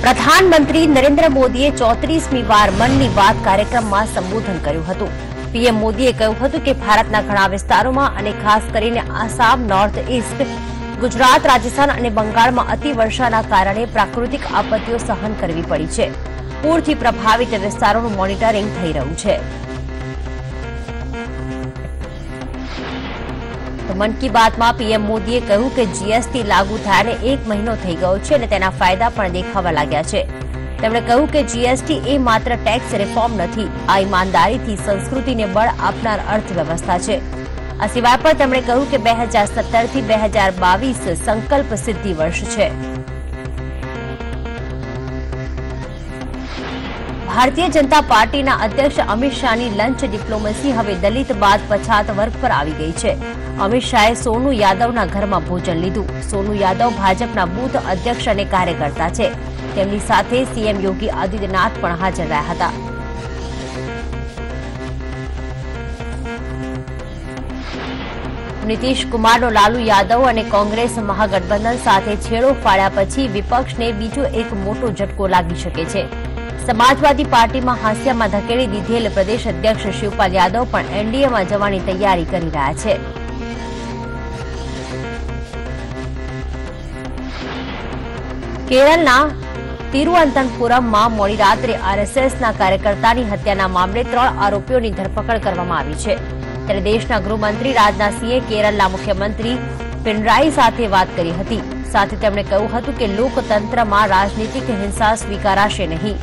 પ્રધાનમંત્રી નરેન્દ્ર મોદીએ 34મી વાર મનની વાત કાર્યક્રમમાં સંબોધન કર્યું હતું। પીએમ મોદીએ કહ્યું હતું કે ભારતના ઘણા વિસ્તારોમાં અને ખાસ કરીને આસામ, નોર્થ ઇસ્ટ, ગુજરાત, રાજસ્થાન અને બંગાળમાં અતિવર્ષાના કારણે પ્રાકૃતિક આપત્તિઓ સહન કરવી પડી છે। પૂરથી પ્રભાવિત વિસ્તારોનું મોનિટરિંગ થઈ રહ્યું છે। તો મન કી બાતમાં પીએમ મોદીએ કહ્યું કે જીએસટી લાગુ થયાને 1 મહિનો થઈ ગયો છે અને તેના ફાયદા પણ દેખાવા લાગ્યા છે। તેમણે કહ્યું કે જીએસટી એ માત્ર ટેક્સ રિફોર્મ નથી, આ ઈમાનદારીથી સંસ્કૃતિને બળ આપનાર અર્થવ્યવસ્થા છે। આ સિવાય પણ તેમણે કહ્યું કે 2017 થી 2022 સંકલ્પ સિદ્ધિ વર્ષ છે। ભારતીય જનતા પાર્ટીના અધ્યક્ષ અમિત શાહની લંચ ડિપ્લોમસી હવે દલિત બાદ પછાત વર્ગ પર આવી ગઈ છે। અમિત શાહે સોનુ યાદવના ઘરમાં ભોજન લીધું। સોનુ યાદવ ભાજપના બૂથ અધ્યક્ષ અને કાર્યકર્તા છે। તેમની સાથે સીએમ યોગી આદિત્યનાથ પણ હાજર રહ્યા હતા। નીતિશ કુમારનો લાલુ યાદવ અને કોંગ્રેસ મહાગઠબંધન સાથે છેડો ફાડ્યા પછી વિપક્ષને બીજો એક મોટો ઝટકો લાગી શકે છે। સમાજવાદી પાર્ટીમાં હાંસિયામાં ધકેલી દીધેલ પ્રદેશ અધ્યક્ષ શિવપાલ યાદવ પણ એનડીએમાં જવાની તૈયારી કરી રહ્યા છે। કેરળના તિરુવનંતપુરમમાં મોડી રાત્રે આરએસએસના કાર્યકર્તાની હત્યાના મામલે 3 આરોપીઓની ધરપકડ કરવામાં આવી છે। ત્યારે દેશના ગૃહમંત્રી રાજનાથસિંહે કેરળના મુખ્યમંત્રી પિનરાઈ સાથે વાત કરી હતી। સાથે તેમણે કહ્યું હતું કે લોકતંત્રમાં રાજનીતિક હિંસા સ્વીકારાશે નહીં।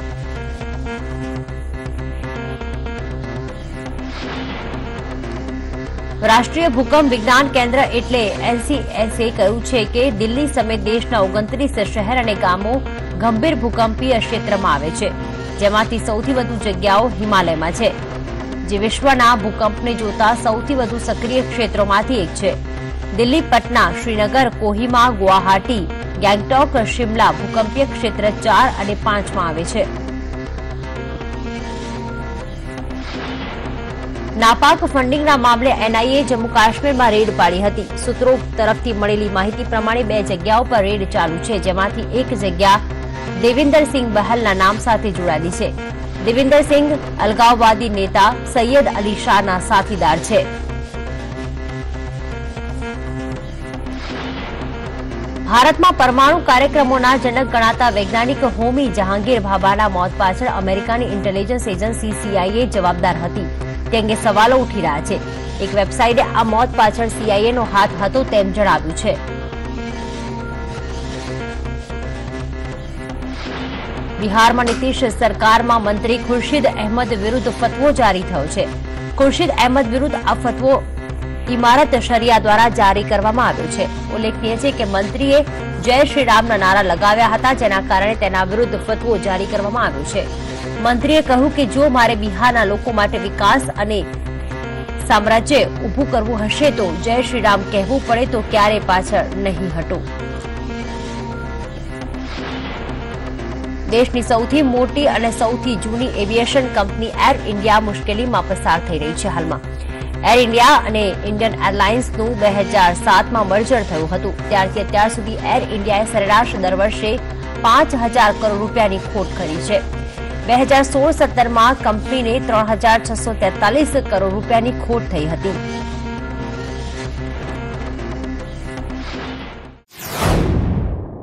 રાષ્ટ્રીય ભૂકંપ વિજ્ઞાન કેન્દ્ર એટલે એનસીએસે કહ્યું છે કે દિલ્હી સમેત દેશના 29 શહેર અને ગામો ગંભીર ભૂકંપીય ક્ષેત્રમાં આવે છે, જેમાંથી સૌથી વધુ જગ્યાઓ હિમાલયમાં છે, જે વિશ્વના ભૂકંપને જોતા સૌથી વધુ સક્રિય ક્ષેત્રોમાંથી એક છે। દિલ્હી, પટના, શ્રીનગર, કોહિમા, ગુવાહાટી, ગેંગટોક, શિમલા ભૂકંપીય ક્ષેત્ર 4 અને 5 માં આવે છે। નાપાક ફંડિંગના મામલે એનઆઈએ જમ્મુ કાશ્મીરમાં રેડ પાડી હતી। સૂત્રો તરફથી મળેલી માહિતી પ્રમાણે 2 જગ્યાઓ પર રેડ ચાલુ છે, જેમાંથી એક જગ્યા દેવિન્દરસિંહ બહલના નામ સાથે જોડાયેલી છે। દેવિન્દરસિંહ અલગાવવાદી નેતા સૈયદ અલી શાહના સાથીદાર છે। ભારતમાં પરમાણુ કાર્યક્રમોના જનક ગણાતા વૈજ્ઞાનિક હોમી જહાંગીર ભાભાના મોત પાછળ અમેરિકાની ઇન્ટેલિજન્સ એજન્સી સીઆઈએ જવાબદાર હતી તે અંગે સવાલો ઉઠી રહ્યા છે। એક વેબસાઇટે આ મોત પાછળ સીઆઈએનો હાથ હતો તેમ જણાવ્યું છે। બિહારમાં નીતિશ સરકારમાં મંત્રી ખુરશીદ અહેમદ વિરુદ્ધ ફતવો જારી થયો છે। ખુરશીદ અહેમદ વિરુદ્ધ આ ફતવો ઇમારત શરિયા દ્વારા જારી કરવામાં આવ્યો છે। ઉલ્લેખનીય છે કે મંત્રીએ જય શ્રી રામના નારા લગાવ્યા હતા, જેના કારણે તેના વિરુદ્ધ ફતવો જારી કરવામાં આવ્યો છે। મંત્રીએ કહ્યું કે જો મારે બિહારના લોકો માટે વિકાસ અને સામ્રાજ્ય ઊભું કરવું હશે તો જય શ્રી રામ કહેવું પડે તો ક્યારે પાછળ નહીં હટું। દેશની સૌથી મોટી અને સૌથી જૂની એવિએશન કંપની એર ઇન્ડિયા મુશ્કેલીમાં પસાર થઈ રહી છે। હાલમાં એર ઇન્ડિયા અને ઇન્ડિયન એરલાઇન્સનું 2007માં મર્જર થયું હતું। ત્યારથી અત્યાર સુધી એર ઇન્ડિયાએ સરેરાશ દર વર્ષે 5,000 કરોડ રૂપિયાની ખોટ કરી છે। 2016-17માં કંપનીને 3,643 કરોડ રૂપિયાની ખોટ થઈ હતી।